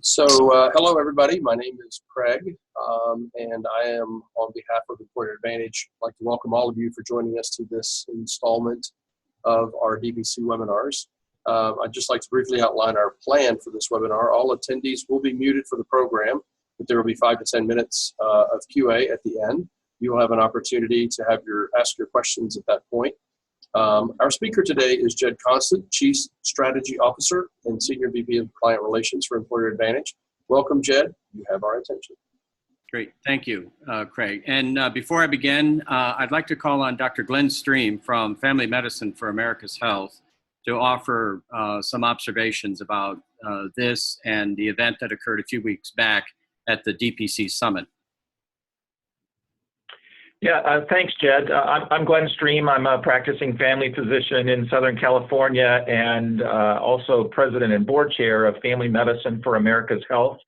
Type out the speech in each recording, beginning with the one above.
Hello everybody. My name is Craig, and I am on behalf of Employer Advantage. I'd like to welcome all of you for joining us to this installment of our DPC webinars. I'd just like to briefly outline our plan for this webinar. All attendees will be muted for the program, but there will be 5 to 10 minutes of QA at the end. You will have an opportunity to ask your questions at that point. Our speaker today is Jed Constantz, Chief Strategy Officer and Senior VP of Client Relations for Employer Advantage. Welcome, Jed. You have our attention. Great. Thank you, Craig. And before I begin, I'd like to call on Dr. Glenn Stream from Family Medicine for America's Health to offer some observations about this and the event that occurred a few weeks back at the DPC Summit. Yeah, thanks, Jed. I'm Glenn Stream. I'm a practicing family physician in Southern California and also president and board chair of Family Medicine for America's Health.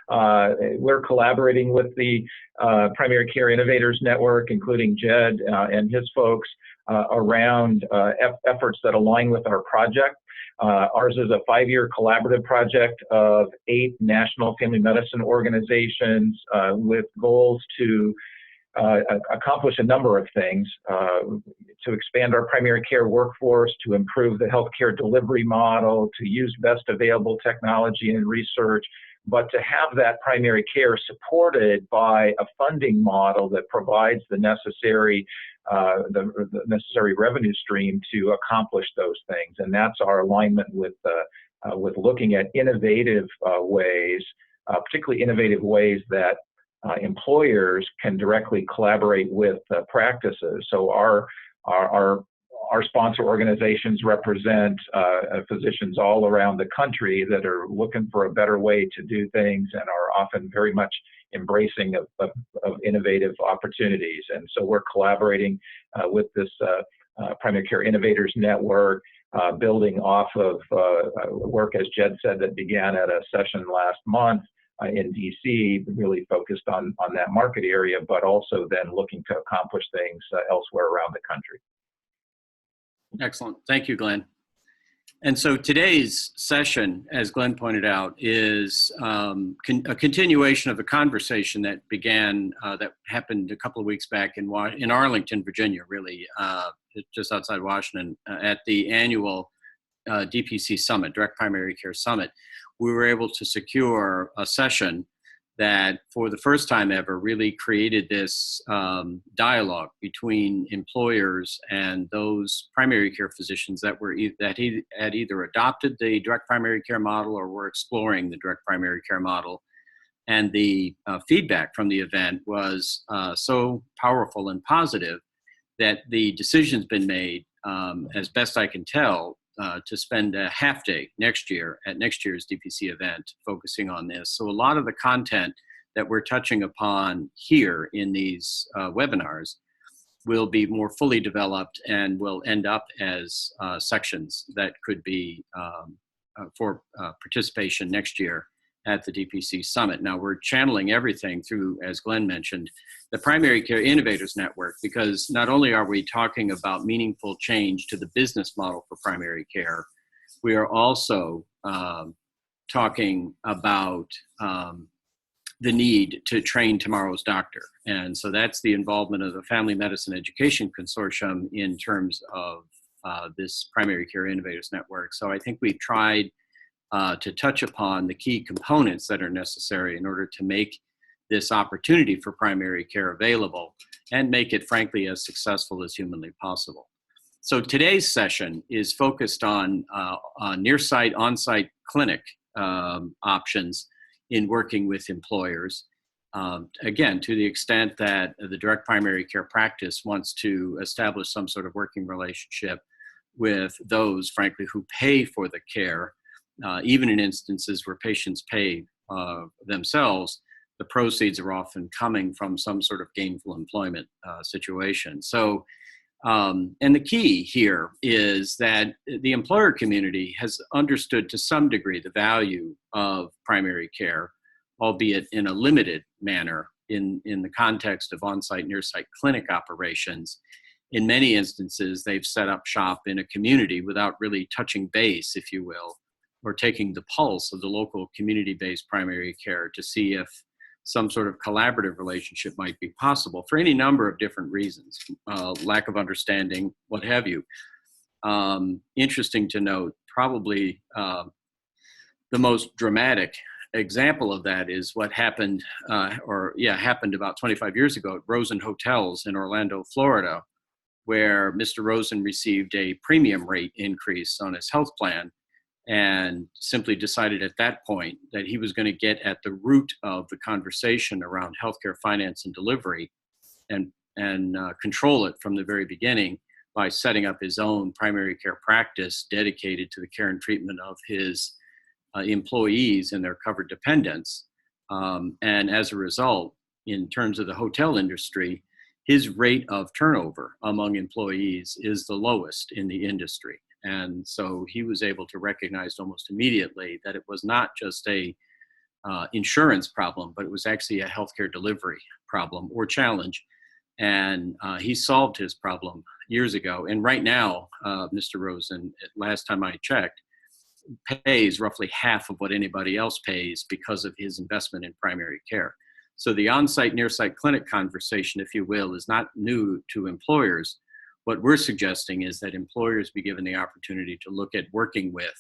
We're collaborating with the Primary Care Innovators Network, including Jed and his folks, around efforts that align with our project. Ours is a 5-year collaborative project of 8 national family medicine organizations with goals to accomplish a number of things, to expand our primary care workforce, to improve the healthcare delivery model, to use best available technology and research, but to have that primary care supported by a funding model that provides the necessary revenue stream to accomplish those things. And that's our alignment with looking at innovative ways, particularly innovative ways that employers can directly collaborate with practices. So our sponsor organizations represent physicians all around the country that are looking for a better way to do things and are often very much embracing of innovative opportunities. And so we're collaborating with this Primary Care Innovators Network, building off of work, as Jed said, that began at a session last month in DC, really focused on that market area, but also then looking to accomplish things elsewhere around the country. Excellent. Thank you, Glenn. And so today's session, as Glenn pointed out, is a continuation of a conversation that began, that happened a couple of weeks back in Arlington, Virginia, really, just outside Washington, at the annual DPC Summit, Direct Primary Care Summit. We were able to secure a session that, for the first time ever, really created this dialogue between employers and those primary care physicians that had either adopted the direct primary care model or were exploring the direct primary care model. And the feedback from the event was so powerful and positive that the decision's been made, as best I can tell, to spend a half day next year at next year's DPC event focusing on this. So a lot of the content that we're touching upon here in these webinars will be more fully developed and will end up as sections that could be for participation next year at the DPC Summit. Now, we're channeling everything through, as Glenn mentioned, the Primary Care Innovators Network, because not only are we talking about meaningful change to the business model for primary care, we are also talking about the need to train tomorrow's doctor. And so that's the involvement of the Family Medicine Education Consortium in terms of this Primary Care Innovators Network. So I think we've tried to touch upon the key components that are necessary in order to make this opportunity for primary care available and make it, frankly, as successful as humanly possible. So today's session is focused on near-site, on-site clinic options in working with employers. Again, to the extent that the direct primary care practice wants to establish some sort of working relationship with those, frankly, who pay for the care, even in instances where patients pay themselves, the proceeds are often coming from some sort of gainful employment situation. So, and the key here is that the employer community has understood to some degree the value of primary care, albeit in a limited manner in the context of on-site, near-site clinic operations. In many instances, they've set up shop in a community without really touching base, if you will, or taking the pulse of the local community-based primary care to see if some sort of collaborative relationship might be possible for any number of different reasons, lack of understanding, what have you. Interesting to note, probably the most dramatic example of that is what happened, happened about 25 years ago at Rosen Hotels in Orlando, Florida, where Mr. Rosen received a premium rate increase on his health plan and simply decided at that point that he was going to get at the root of the conversation around healthcare finance and delivery and control it from the very beginning by setting up his own primary care practice dedicated to the care and treatment of his employees and their covered dependents. And as a result, in terms of the hotel industry, his rate of turnover among employees is the lowest in the industry. And so he was able to recognize almost immediately that it was not just a insurance problem, but it was actually a healthcare delivery problem or challenge. And he solved his problem years ago. And right now, Mr. Rosen, last time I checked, pays roughly half of what anybody else pays because of his investment in primary care. So the on-site, near-site clinic conversation, if you will, is not new to employers. What we're suggesting is that employers be given the opportunity to look at working with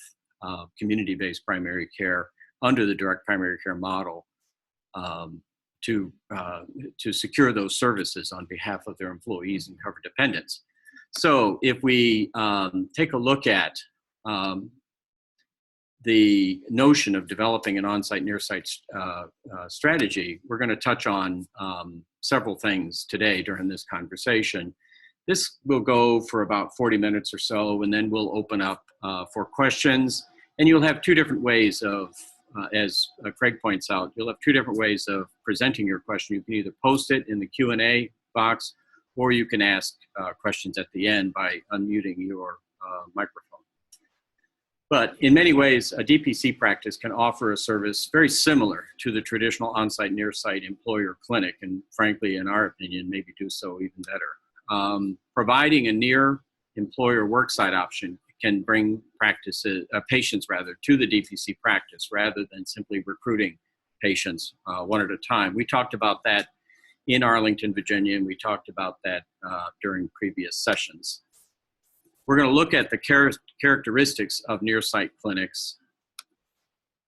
community-based primary care under the direct primary care model to secure those services on behalf of their employees and covered dependents. So if we take a look at the notion of developing an on-site, near-site strategy, we're going to touch on several things today during this conversation. This will go for about 40 minutes or so, and then we'll open up for questions. And you'll have two different ways of, as Craig points out, you'll have two different ways of presenting your question. You can either post it in the Q&A box, or you can ask questions at the end by unmuting your microphone. But in many ways, a DPC practice can offer a service very similar to the traditional on-site, near-site employer clinic, and frankly, in our opinion, maybe do so even better. Providing a near employer worksite option can bring patients to the DPC practice rather than simply recruiting patients one at a time. We talked about that in Arlington, Virginia, and we talked about that during previous sessions. We're going to look at the characteristics of near-site clinics,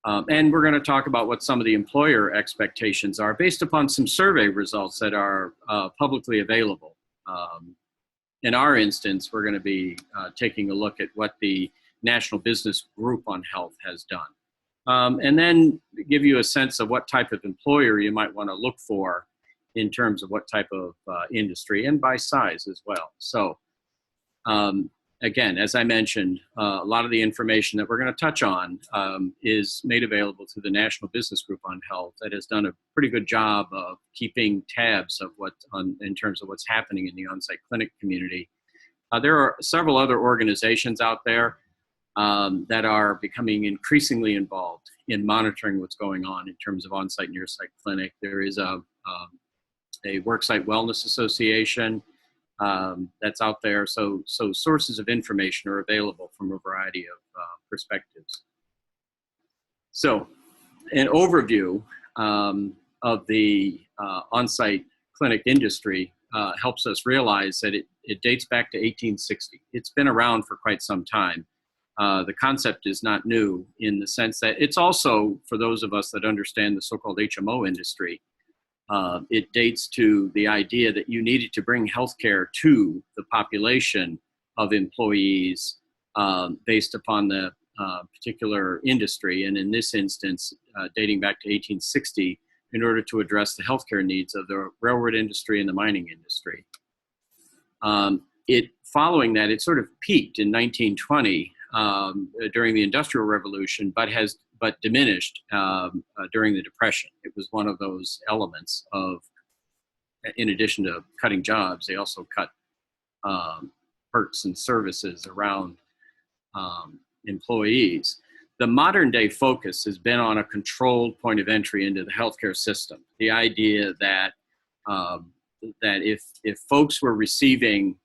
and we're going to talk about what some of the employer expectations are based upon some survey results that are publicly available. In our instance, we're going to be taking a look at what the National Business Group on Health has done, and then give you a sense of what type of employer you might want to look for in terms of what type of industry and by size as well. So again, as I mentioned, a lot of the information that we're going to touch on is made available to the National Business Group on Health that has done a pretty good job of keeping tabs of in terms of what's happening in the on-site clinic community. There are several other organizations out there that are becoming increasingly involved in monitoring what's going on in terms of on-site, near-site clinic. There is a Worksite Wellness Association that's out there. So sources of information are available from a variety of perspectives. So an overview of the on-site clinic industry helps us realize that it dates back to 1860. It's been around for quite some time. The concept is not new in the sense that it's also, for those of us that understand the so-called HMO industry, it dates to the idea that you needed to bring healthcare to the population of employees based upon the particular industry. And in this instance, dating back to 1860, in order to address the healthcare needs of the railroad industry and the mining industry. Following that, it sort of peaked in 1920 during the Industrial Revolution, but diminished during the Depression. It was one of those elements of, in addition to cutting jobs, they also cut perks and services around employees. The modern day focus has been on a controlled point of entry into the healthcare system. The idea that if folks were receiving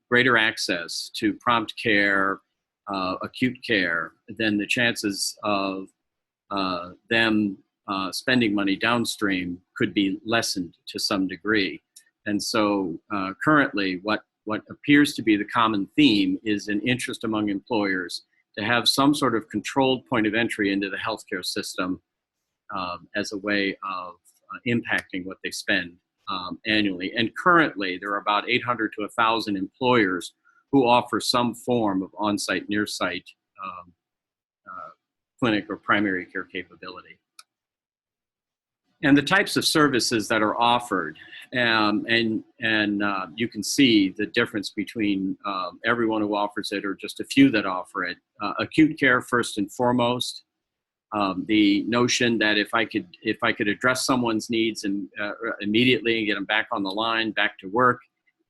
greater access to prompt care acute care, then the chances of them spending money downstream could be lessened to some degree. And so currently what appears to be the common theme is an interest among employers to have some sort of controlled point of entry into the healthcare system as a way of impacting what they spend annually. And currently there are about 800 to 1,000 employers who offer some form of on-site, near-site clinic or primary care capability. And the types of services that are offered, and you can see the difference between everyone who offers it or just a few that offer it. Acute care first and foremost. The notion that if I could address someone's needs and immediately and get them back on the line, back to work,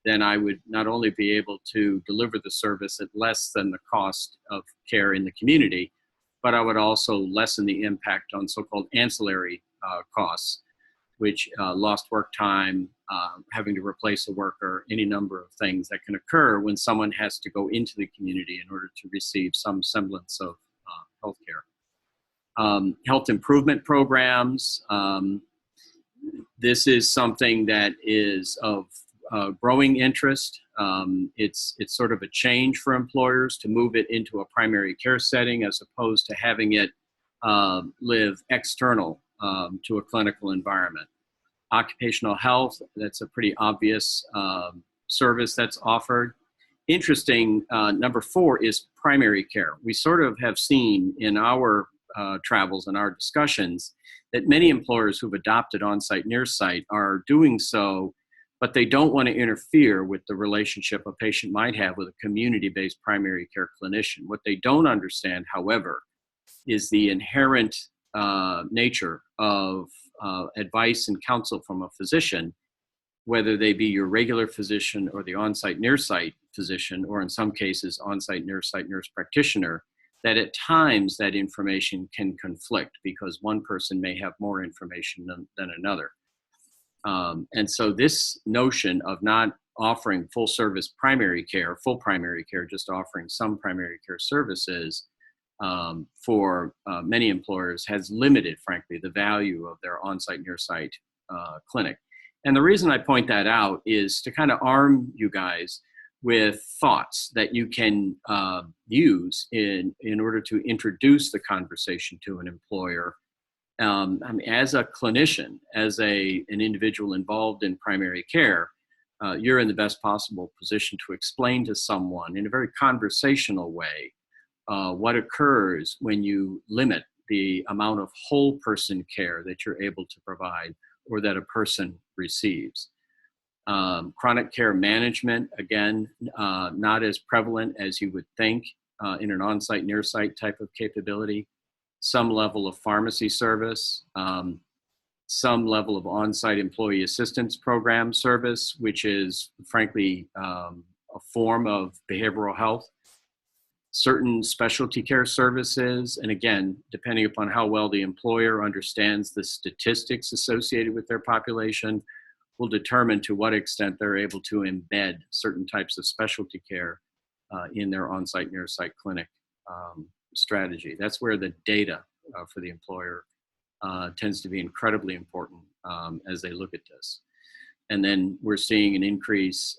then I would not only be able to deliver the service at less than the cost of care in the community, but I would also lessen the impact on so-called ancillary costs, which lost work time, having to replace a worker, any number of things that can occur when someone has to go into the community in order to receive some semblance of health care. Health improvement programs. This is something that is of growing interest. It's sort of a change for employers to move it into a primary care setting as opposed to having it live external to a clinical environment. Occupational health, that's a pretty obvious service that's offered. Interesting, number 4 is primary care. We sort of have seen in our travels and our discussions that many employers who've adopted on-site, near-site are doing so, but they don't want to interfere with the relationship a patient might have with a community-based primary care clinician. What they don't understand, however, is the inherent nature of advice and counsel from a physician, whether they be your regular physician or the on-site, near-site physician, or in some cases, on-site, near-site nurse practitioner, that at times that information can conflict because one person may have more information than another. And so this notion of not offering full service primary care, full primary care, just offering some primary care services for many employers has limited, frankly, the value of their on-site, near-site clinic. And the reason I point that out is to kind of arm you guys with thoughts that you can use in order to introduce the conversation to an employer. I mean, as a clinician, as an individual involved in primary care, you're in the best possible position to explain to someone in a very conversational way what occurs when you limit the amount of whole person care that you're able to provide or that a person receives. Chronic care management, again, not as prevalent as you would think in an on-site, near-site type of capability. Some level of pharmacy service, some level of on-site employee assistance program service, which is frankly a form of behavioral health. Certain specialty care services, and again, depending upon how well the employer understands the statistics associated with their population, will determine to what extent they're able to embed certain types of specialty care in their on-site, near-site clinic strategy. That's where the data for the employer tends to be incredibly important as they look at this. And then we're seeing an increase,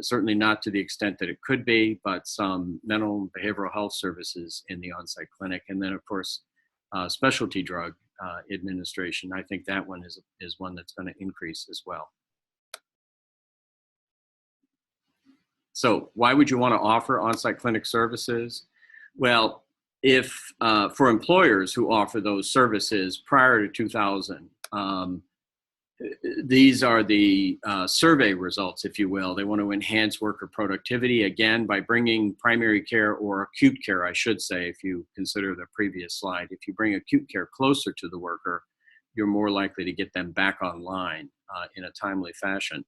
certainly not to the extent that it could be, but some mental and behavioral health services in the on-site clinic. And then, of course, specialty drug administration. I think that one is one that's going to increase as well. So why would you want to offer on-site clinic services? Well, if for employers who offer those services prior to 2000, these are the survey results, if you will. They want to enhance worker productivity, again, by bringing primary care or acute care, I should say, if you consider the previous slide. If you bring acute care closer to the worker, you're more likely to get them back online in a timely fashion.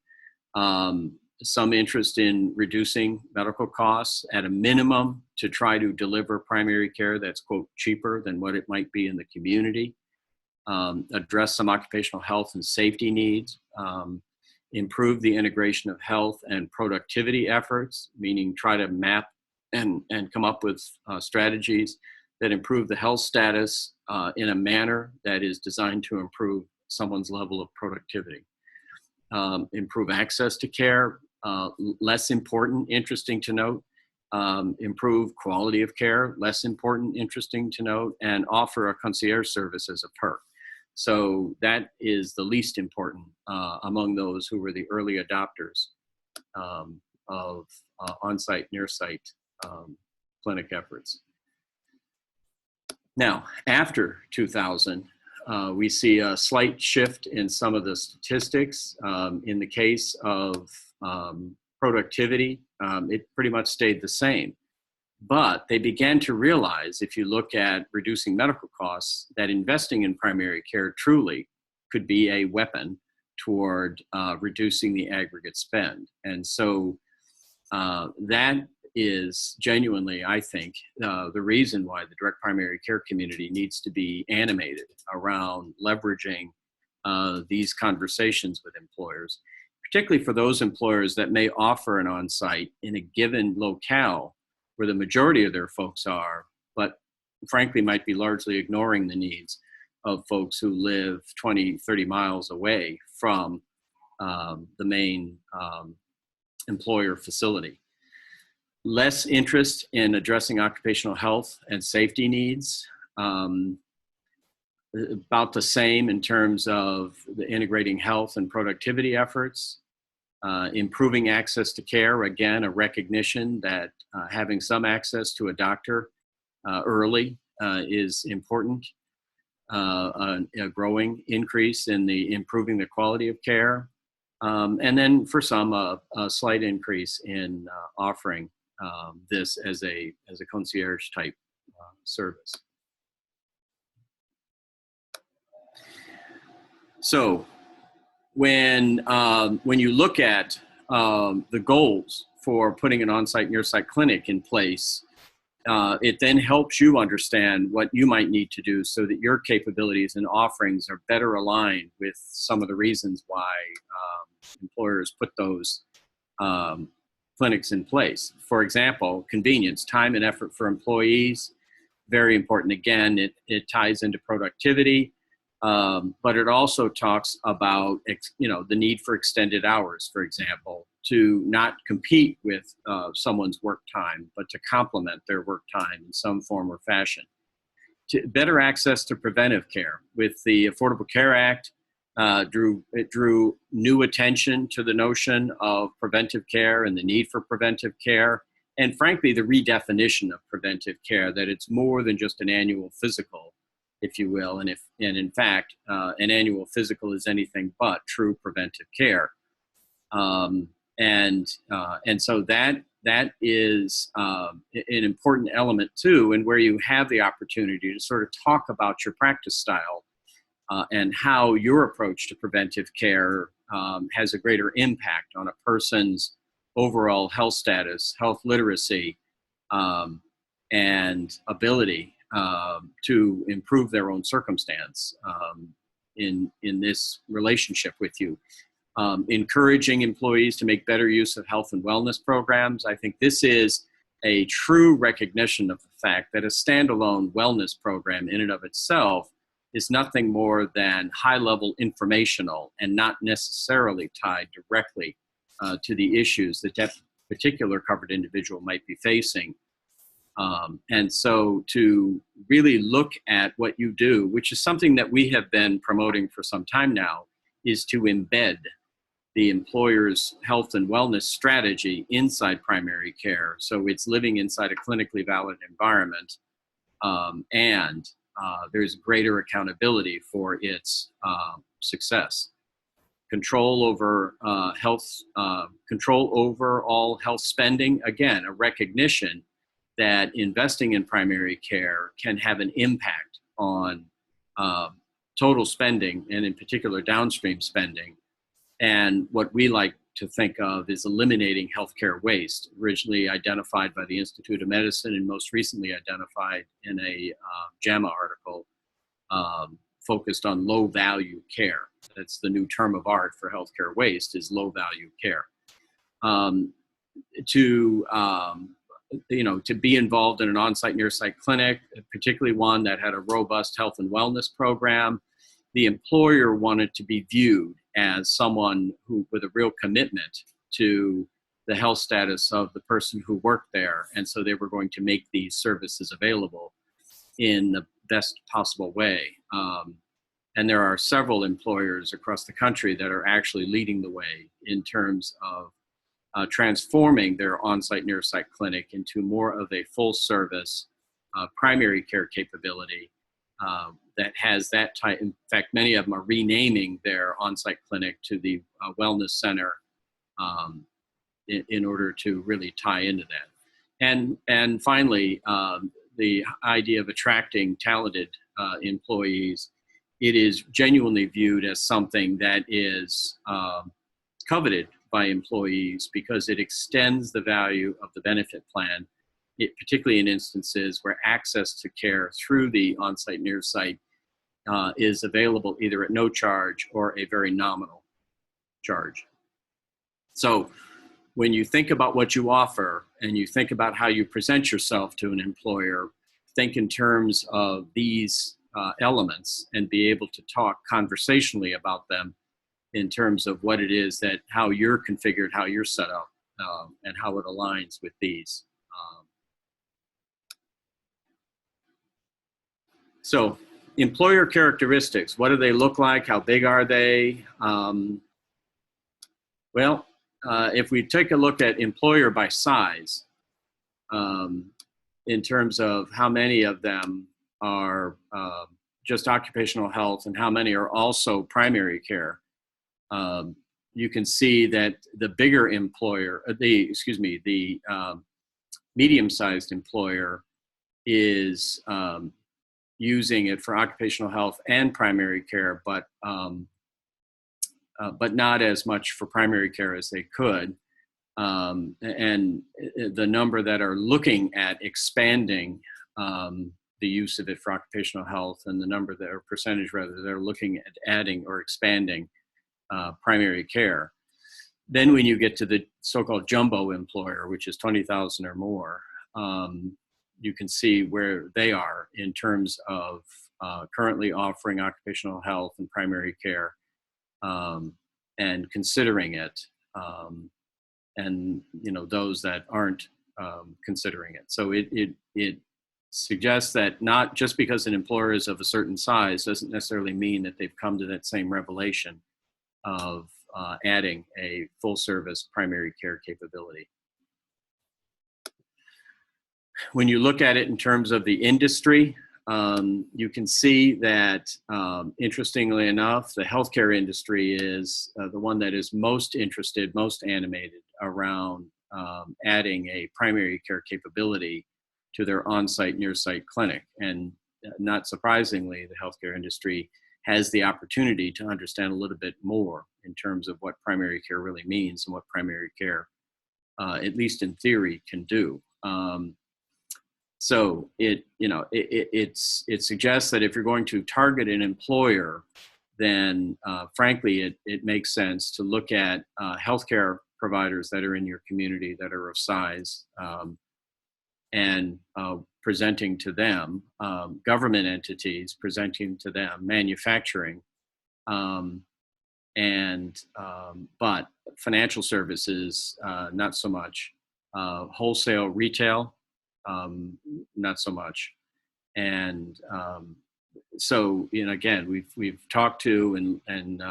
Some interest in reducing medical costs at a minimum to try to deliver primary care that's, quote, cheaper than what it might be in the community. Address some occupational health and safety needs, improve the integration of health and productivity efforts, meaning try to map and come up with strategies that improve the health status in a manner that is designed to improve someone's level of productivity. Improve access to care, less important, interesting to note. Improve quality of care, less important, interesting to note, and offer a concierge service as a perk. So that is the least important among those who were the early adopters of on-site, near-site clinic efforts. Now, after 2000, we see a slight shift in some of the statistics. In the case of productivity, it pretty much stayed the same. But they began to realize, if you look at reducing medical costs, that investing in primary care truly could be a weapon toward reducing the aggregate spend. And so that is genuinely, I think, the reason why the direct primary care community needs to be animated around leveraging these conversations with employers, particularly for those employers that may offer an on-site in a given locale where the majority of their folks are, but frankly might be largely ignoring the needs of folks who live 20, 30 miles away from the main employer facility. Less interest in addressing occupational health and safety needs, about the same in terms of the integrating health and productivity efforts. Improving access to care, again, a recognition that having some access to a doctor early is important. A growing increase in the improving the quality of care. And then for some, a slight increase in offering this as a concierge type service. So when you look at the goals for putting an on-site, near-site clinic in place, it then helps you understand what you might need to do so that your capabilities and offerings are better aligned with some of the reasons why employers put those clinics in place. For example, convenience, time and effort for employees, very important. Again, it ties into productivity. But it also talks about, the need for extended hours, for example, to not compete with someone's work time, but to complement their work time in some form or fashion. Better access to preventive care. With the Affordable Care Act, it drew new attention to the notion of preventive care and the need for preventive care, and frankly, the redefinition of preventive care, that it's more than just an annual physical, if you will, and in fact, an annual physical is anything but true preventive care, and so that is an important element too, and where you have the opportunity to sort of talk about your practice style and how your approach to preventive care has a greater impact on a person's overall health status, health literacy, and ability to improve their own circumstance in this relationship with you. Encouraging employees to make better use of health and wellness programs. I think this is a true recognition of the fact that a standalone wellness program in and of itself is nothing more than high-level informational and not necessarily tied directly to the issues that that particular covered individual might be facing. And so to really look at what you do, which is something that we have been promoting for some time now, is to embed the employer's health and wellness strategy inside primary care. So it's living inside a clinically valid environment, and there's greater accountability for its success. Control over control over all health spending. Again, a recognition that investing in primary care can have an impact on total spending, and in particular downstream spending. And what we like to think of is eliminating healthcare waste, originally identified by the Institute of Medicine and most recently identified in a JAMA article focused on low-value care. That's the new term of art for healthcare waste, is low-value care. To to be involved in an on-site near-site clinic, particularly one that had a robust health and wellness program. The employer wanted to be viewed as someone who, with a real commitment to the health status of the person who worked there. And so they were going to make these services available in the best possible way. And there are several employers across the country that are actually leading the way in terms of transforming their on-site near-site clinic into more of a full-service primary care capability that has that type. In fact, many of them are renaming their on-site clinic to the wellness center in order to really tie into that. And finally, the idea of attracting talented employees, it is genuinely viewed as something that is coveted by employees because it extends the value of the benefit plan, particularly in instances where access to care through the on-site near-site is available either at no charge or a very nominal charge. So when you think about what you offer and you think about how you present yourself to an employer, think in terms of these elements and be able to talk conversationally about them in terms of what it is that, how you're configured, how you're set up, and how it aligns with these. So employer characteristics, what do they look like? How big are they? If we take a look at employer by size, in terms of how many of them are just occupational health and how many are also primary care, you can see that the bigger employer, the medium-sized employer is using it for occupational health and primary care, but not as much for primary care as they could. And the number that are looking at expanding the use of it for occupational health, and the number that are percentage rather, they're looking at adding or expanding primary care. Then when you get to the so-called jumbo employer, which is 20,000 or more, you can see where they are in terms of currently offering occupational health and primary care and considering it, and those that aren't considering it. So it suggests that not just because an employer is of a certain size doesn't necessarily mean that they've come to that same revelation of adding a full service primary care capability. When you look at it in terms of the industry, you can see that, interestingly enough, the healthcare industry is the one that is most interested, most animated around adding a primary care capability to their on-site, near-site clinic. And not surprisingly, the healthcare industry has the opportunity to understand a little bit more in terms of what primary care really means and what primary care, at least in theory, can do. So it suggests that if you're going to target an employer, then frankly, it makes sense to look at healthcare providers that are in your community that are of size, and presenting to them, government entities presenting to them, manufacturing, but financial services, not so much, wholesale retail, not so much. And so, again, we've talked to and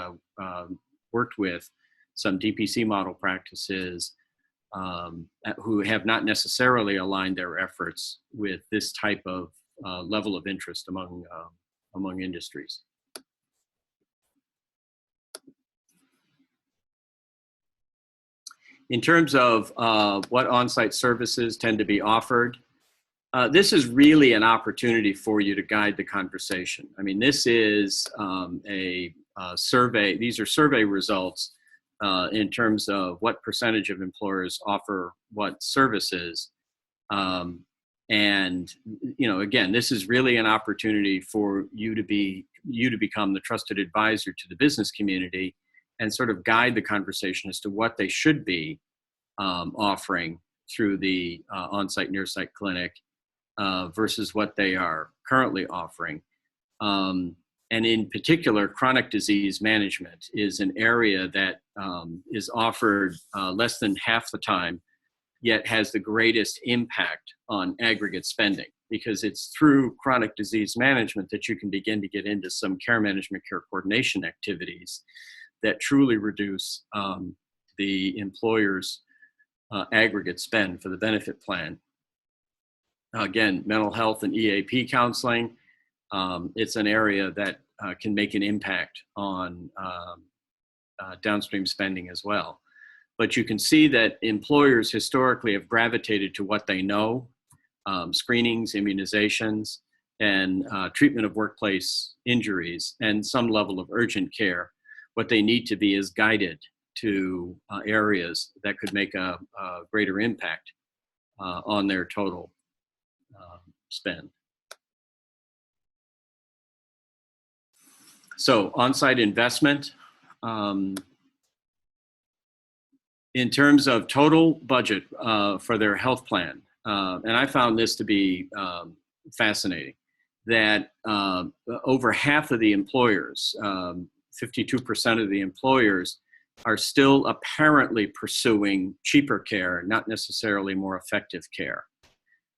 worked with some DPC model practices who have not necessarily aligned their efforts with this type of level of interest among industries. In terms of what on-site services tend to be offered, this is really an opportunity for you to guide the conversation. I mean, this is a survey. These are survey results in terms of what percentage of employers offer what services. And, again, this is really an opportunity for you to become the trusted advisor to the business community and sort of guide the conversation as to what they should be offering through the on-site, near-site clinic versus what they are currently offering. And in particular, chronic disease management is an area that is offered less than half the time, yet has the greatest impact on aggregate spending, because it's through chronic disease management that you can begin to get into some care management, care coordination activities that truly reduce the employer's aggregate spend for the benefit plan. Again, mental health and EAP counseling, it's an area that can make an impact on downstream spending as well. But you can see that employers historically have gravitated to what they know, screenings, immunizations, and treatment of workplace injuries, and some level of urgent care. What they need to be is guided to areas that could make a greater impact on their total spend. So on-site investment, in terms of total budget for their health plan, and I found this to be fascinating, that over half of the employers, 52% of the employers, are still apparently pursuing cheaper care, not necessarily more effective care,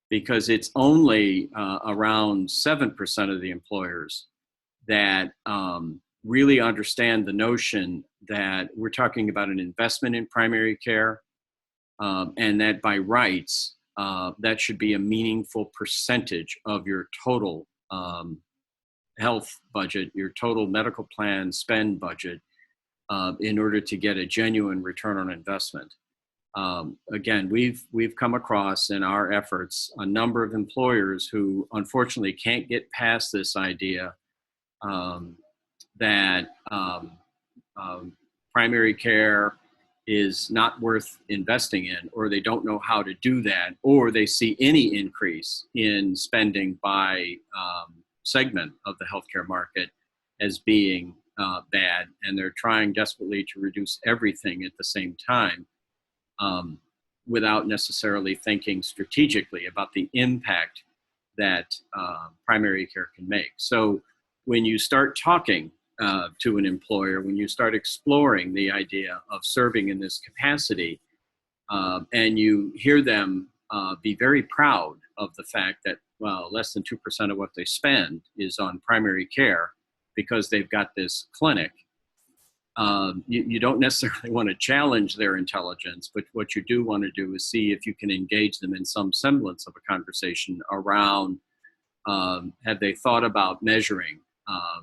because it's only around 7% of the employers that really understand the notion that we're talking about an investment in primary care, and that by rights, that should be a meaningful percentage of your total health budget, your total medical plan spend budget, in order to get a genuine return on investment. Again, we've come across in our efforts a number of employers who unfortunately can't get past this idea that primary care is not worth investing in, or they don't know how to do that, or they see any increase in spending by segment of the healthcare market as being bad, and they're trying desperately to reduce everything at the same time without necessarily thinking strategically about the impact that primary care can make. So when you start talking to an employer, when you start exploring the idea of serving in this capacity, and you hear them be very proud of the fact that, well, less than 2% of what they spend is on primary care because they've got this clinic, you don't necessarily want to challenge their intelligence, but what you do want to do is see if you can engage them in some semblance of a conversation around, have they thought about measuring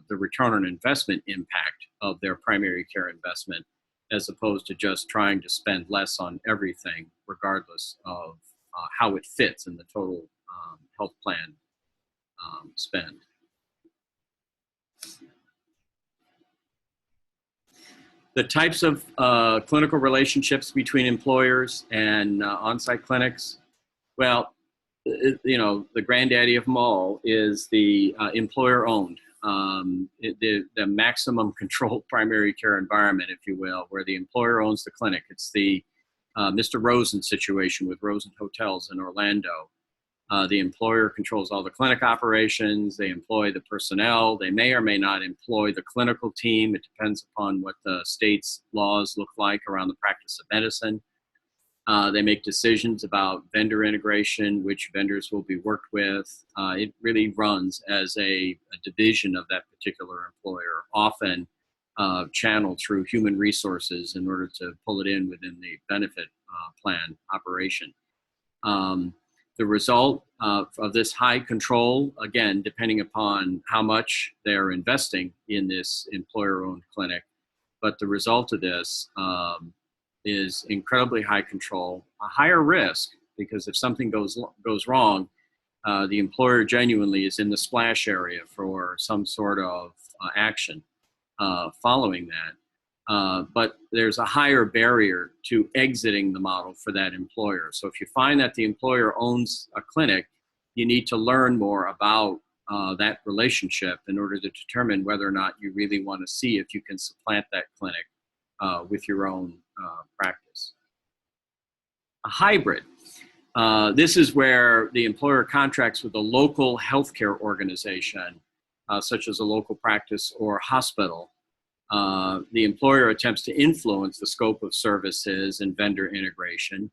the return on investment impact of their primary care investment, as opposed to just trying to spend less on everything, regardless of how it fits in the total health plan spend. The types of clinical relationships between employers and on-site clinics, well, the granddaddy of them all is the employer-owned, the maximum controlled primary care environment, if you will, where the employer owns the clinic. It's the Mr. Rosen situation with Rosen Hotels in Orlando. The employer controls all the clinic operations. They employ the personnel. They may or may not employ the clinical team. It depends upon what the state's laws look like around the practice of medicine. They make decisions about vendor integration, which vendors will be worked with. It really runs as a division of that particular employer, often channeled through human resources in order to pull it in within the benefit plan operation. The result of this high control, again, depending upon how much they're investing in this employer-owned clinic, but the result of this is incredibly high control, a higher risk, because if something goes wrong, the employer genuinely is in the splash area for some sort of action following that. But there's a higher barrier to exiting the model for that employer. So if you find that the employer owns a clinic, you need to learn more about that relationship in order to determine whether or not you really want to see if you can supplant that clinic with your own practice. a hybrid. This is where the employer contracts with a local healthcare organization, such as a local practice or hospital. The employer attempts to influence the scope of services and vendor integration,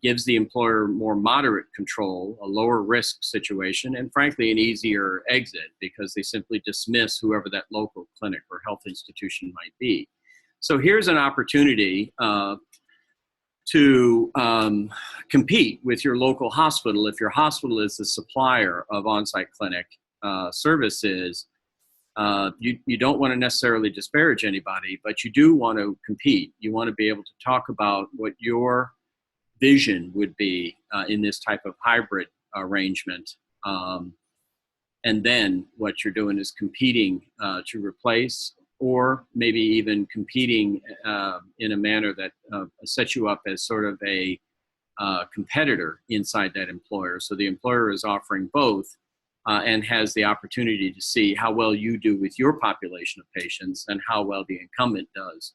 gives the employer more moderate control, a lower risk situation, and frankly, an easier exit because they simply dismiss whoever that local clinic or health institution might be. So here's an opportunity to compete with your local hospital. If your hospital is the supplier of on-site clinic services, you don't want to necessarily disparage anybody, but you do want to compete. You want to be able to talk about what your vision would be in this type of hybrid arrangement. And then what you're doing is competing to replace, or maybe even competing in a manner that sets you up as sort of a competitor inside that employer. So the employer is offering both and has the opportunity to see how well you do with your population of patients and how well the incumbent does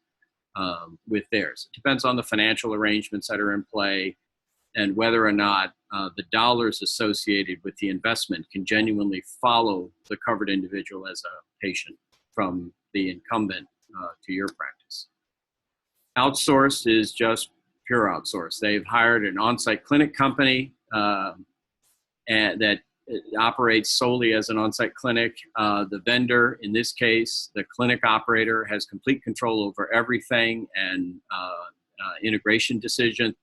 with theirs. It depends on the financial arrangements that are in play and whether or not the dollars associated with the investment can genuinely follow the covered individual as a patient from the incumbent to your practice. Outsourced is just pure outsource. They've hired an on-site clinic company and that operates solely as an on-site clinic. The vendor, in this case, the clinic operator, has complete control over everything and integration decision.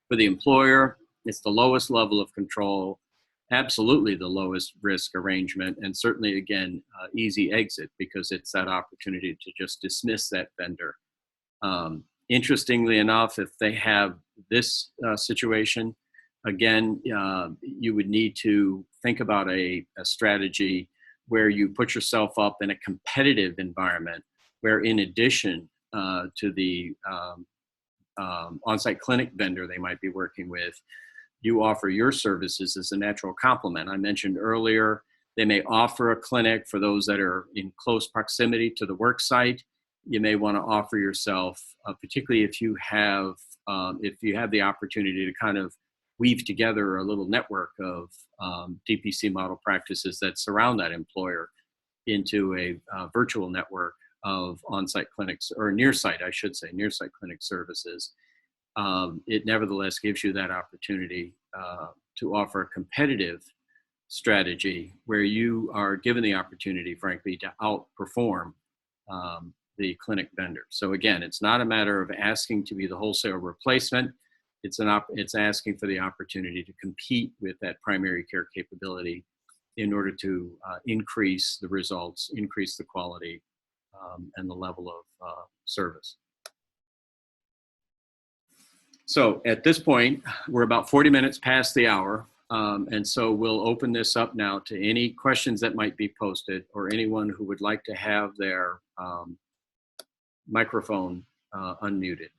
For the employer, it's the lowest level of control, absolutely the lowest risk arrangement, and certainly, again, easy exit because it's that opportunity to just dismiss that vendor. Interestingly enough, if they have this situation, again, you would need to think about a strategy where you put yourself up in a competitive environment where, in addition to the on-site clinic vendor they might be working with, you offer your services as a natural complement. I mentioned earlier, they may offer a clinic for those that are in close proximity to the work site. You may want to offer yourself, particularly if you have the opportunity to kind of weave together a little network of DPC model practices that surround that employer into a virtual network of on-site clinics, or near-site, I should say, near-site clinic services. It nevertheless gives you that opportunity to offer a competitive strategy where you are given the opportunity, frankly, to outperform the clinic vendor. So again, it's not a matter of asking to be the wholesale replacement. It's asking for the opportunity to compete with that primary care capability in order to increase the results, increase the quality, and the level of service. So at this point, we're about 40 minutes past the hour. And so we'll open this up now to any questions that might be posted, or anyone who would like to have their microphone unmuted.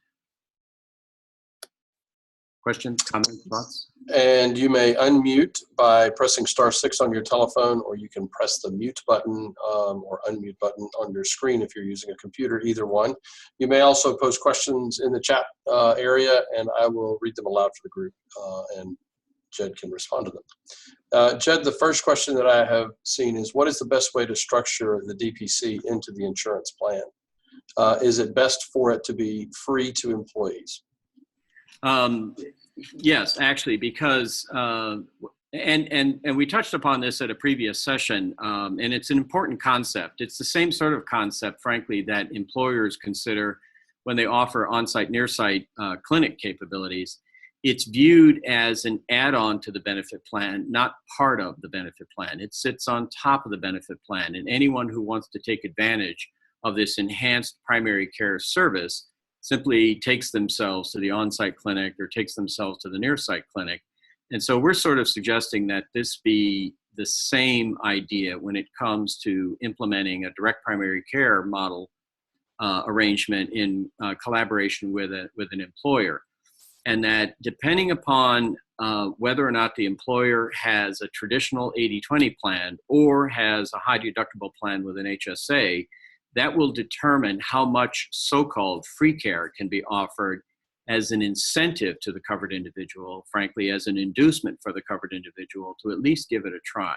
Questions, comments, thoughts? And you may unmute by pressing *6 on your telephone, or you can press the mute button or unmute button on your screen if you're using a computer, either one. You may also post questions in the chat area, and I will read them aloud for the group, and Jed can respond to them. Jed, the first question that I have seen is, what is the best way to structure the DPC into the insurance plan? Is it best for it to be free to employees? Yes, actually, because, and we touched upon this at a previous session, and it's an important concept. It's the same sort of concept, frankly, that employers consider when they offer on-site, near-site clinic capabilities. It's viewed as an add-on to the benefit plan, not part of the benefit plan. It sits on top of the benefit plan, and anyone who wants to take advantage of this enhanced primary care service simply takes themselves to the on-site clinic or takes themselves to the near-site clinic. And so we're sort of suggesting that this be the same idea when it comes to implementing a direct primary care model arrangement in collaboration with an employer. And that depending upon whether or not the employer has a traditional 80-20 plan or has a high deductible plan with an HSA, that will determine how much so-called free care can be offered as an incentive to the covered individual, frankly, as an inducement for the covered individual to at least give it a try.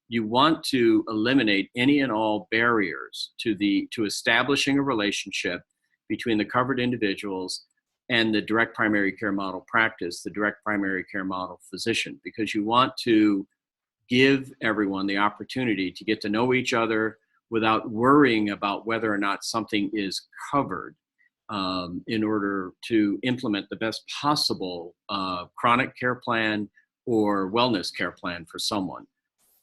You want to eliminate any and all barriers to establishing a relationship between the covered individuals and the direct primary care model practice, the direct primary care model physician, because you want to give everyone the opportunity to get to know each other without worrying about whether or not something is covered, in order to implement the best possible chronic care plan or wellness care plan for someone.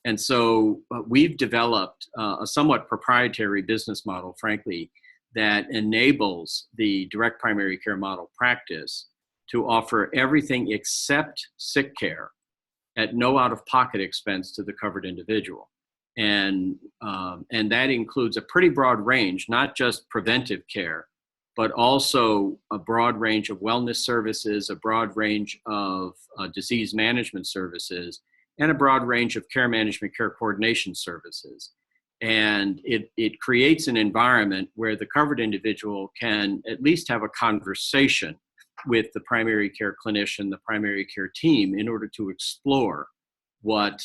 And so we've developed a somewhat proprietary business model, frankly, that enables the direct primary care model practice to offer everything except sick care at no out-of-pocket expense to the covered individual. And that includes a pretty broad range, not just preventive care, but also a broad range of wellness services, a broad range of disease management services, and a broad range of care management, care coordination services. And it creates an environment where the covered individual can at least have a conversation with the primary care clinician, the primary care team, in order to explore what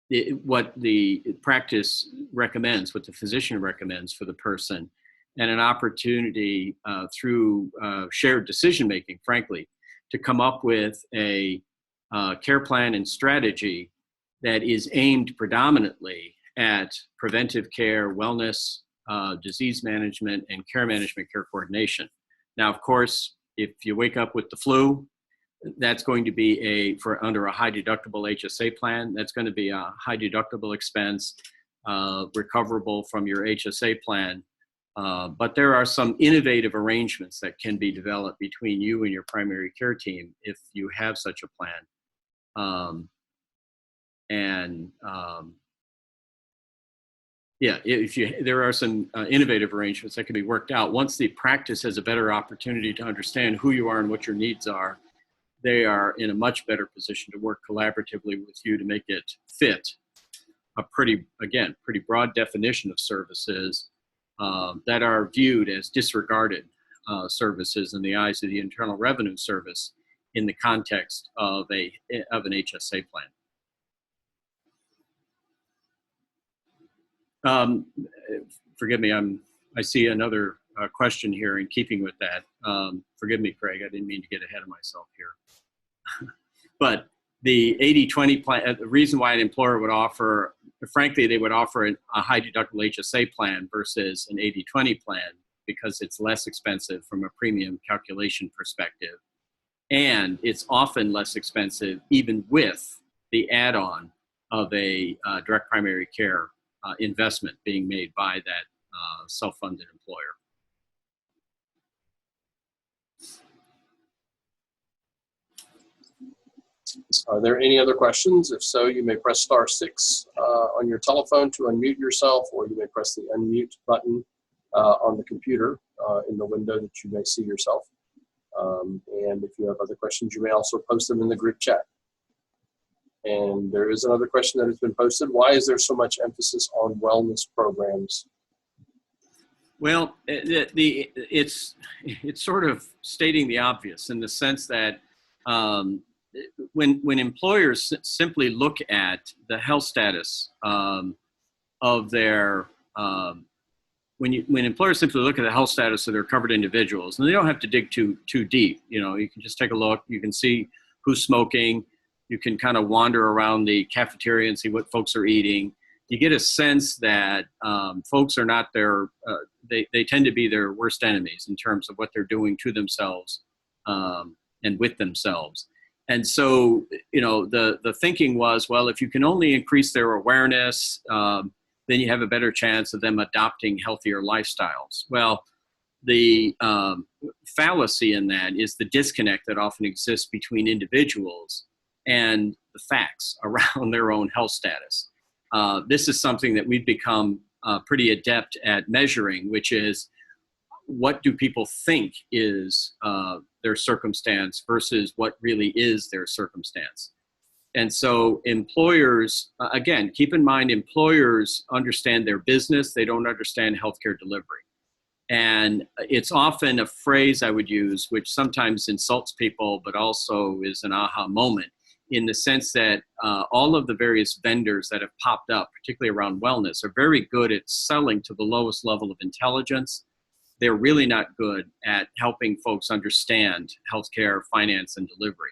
the practice recommends, what the physician recommends for the person, and an opportunity through shared decision-making, frankly, to come up with a care plan and strategy that is aimed predominantly at preventive care, wellness, disease management, and care management, care coordination. Now, of course, if you wake up with the flu, that's going to be under a high deductible HSA plan, that's going to be a high deductible expense, recoverable from your HSA plan. But there are some innovative arrangements that can be developed between you and your primary care team if you have such a plan. There are some innovative arrangements that can be worked out. Once the practice has a better opportunity to understand who you are and what your needs are, they are in a much better position to work collaboratively with you to make it fit a pretty broad definition of services that are viewed as disregarded services in the eyes of the Internal Revenue Service in the context of an HSA plan. Forgive me, I see another question here in keeping with that. Forgive me, Craig, I didn't mean to get ahead of myself here. But the 80-20 plan, the reason why an employer would offer, frankly, they would offer a high deductible HSA plan versus an 80-20 plan because it's less expensive from a premium calculation perspective. And it's often less expensive even with the add-on of a direct primary care investment being made by that self-funded employer. Are there any other questions? If so, you may press *6 on your telephone to unmute yourself, or you may press the unmute button on the computer in the window that you may see yourself. And if you have other questions, you may also post them in the group chat. And there is another question that has been posted. Why is there so much emphasis on wellness programs? Well, it's sort of stating the obvious in the sense that when employers simply look at the health status of their when employers simply look at the health status of their covered individuals, and they don't have to dig too deep. You know, you can just take a look. You can see who's smoking. You can kind of wander around the cafeteria and see what folks are eating. You get a sense that folks are not they tend to be their worst enemies in terms of what they're doing to themselves and with themselves. And so, you know, the thinking was, well, if you can only increase their awareness, then you have a better chance of them adopting healthier lifestyles. Well, the fallacy in that is the disconnect that often exists between individuals and the facts around their own health status. This is something that we've become pretty adept at measuring, which is what do people think is their circumstance versus what really is their circumstance. And so employers, again, keep in mind employers understand their business, they don't understand healthcare delivery. And it's often a phrase I would use, which sometimes insults people, but also is an aha moment, in the sense that all of the various vendors that have popped up, particularly around wellness, are very good at selling to the lowest level of intelligence. They're really not good at helping folks understand healthcare, finance, and delivery.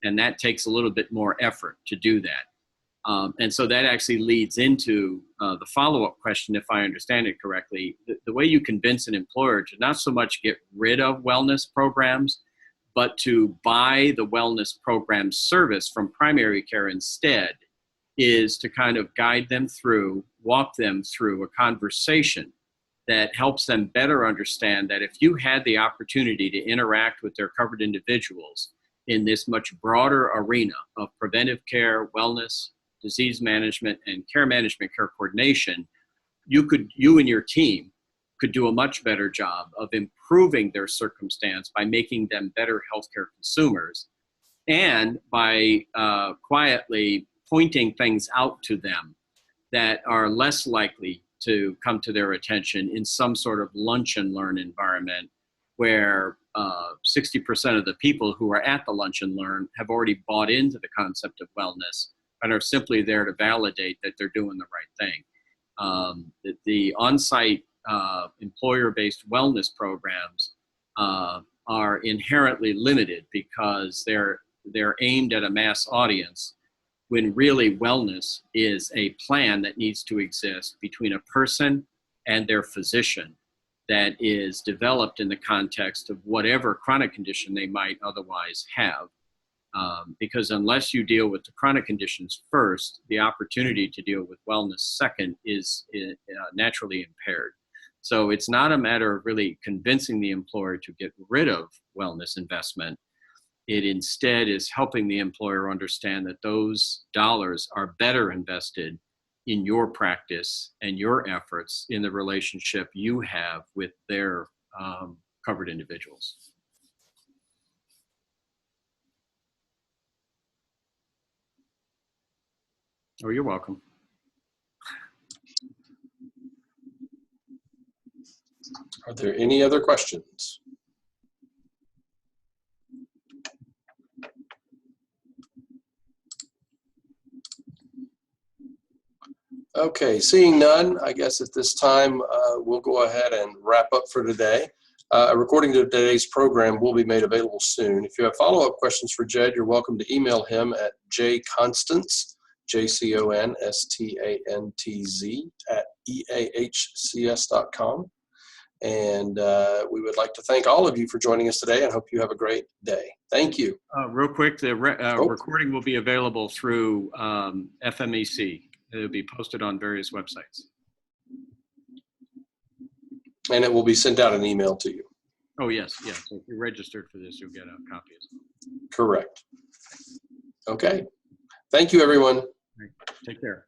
And that takes a little bit more effort to do that. And so that actually leads into the follow-up question, if I understand it correctly. The way you convince an employer to not so much get rid of wellness programs, but to buy the wellness program service from primary care instead, is to kind of guide them through, walk them through a conversation that helps them better understand that if you had the opportunity to interact with their covered individuals in this much broader arena of preventive care, wellness, disease management, and care management, care coordination, you and your team could do a much better job of improving their circumstance by making them better healthcare consumers, and by quietly pointing things out to them that are less likely to come to their attention in some sort of lunch and learn environment where 60% of the people who are at the lunch and learn have already bought into the concept of wellness and are simply there to validate that they're doing the right thing. The on-site employer-based wellness programs are inherently limited because they're aimed at a mass audience, when really wellness is a plan that needs to exist between a person and their physician that is developed in the context of whatever chronic condition they might otherwise have. Because unless you deal with the chronic conditions first, the opportunity to deal with wellness second is naturally impaired. So it's not a matter of really convincing the employer to get rid of wellness investment. It instead is helping the employer understand that those dollars are better invested in your practice and your efforts in the relationship you have with their covered individuals. Oh, you're welcome. Are there any other questions? Okay, seeing none, I guess at this time we'll go ahead and wrap up for today. A recording of today's program will be made available soon. If you have follow-up questions for Jed, you're welcome to email him at jconstantz, JCONSTANTZ @eahcs.com. And we would like to thank all of you for joining us today and hope you have a great day. Thank you. Real quick, the recording will be available through FMEC. It'll be posted on various websites. And it will be sent out an email to you. Oh, yes. So if you're registered for this, you'll get a copy as well. Correct. Okay. Thank you, everyone. Take care.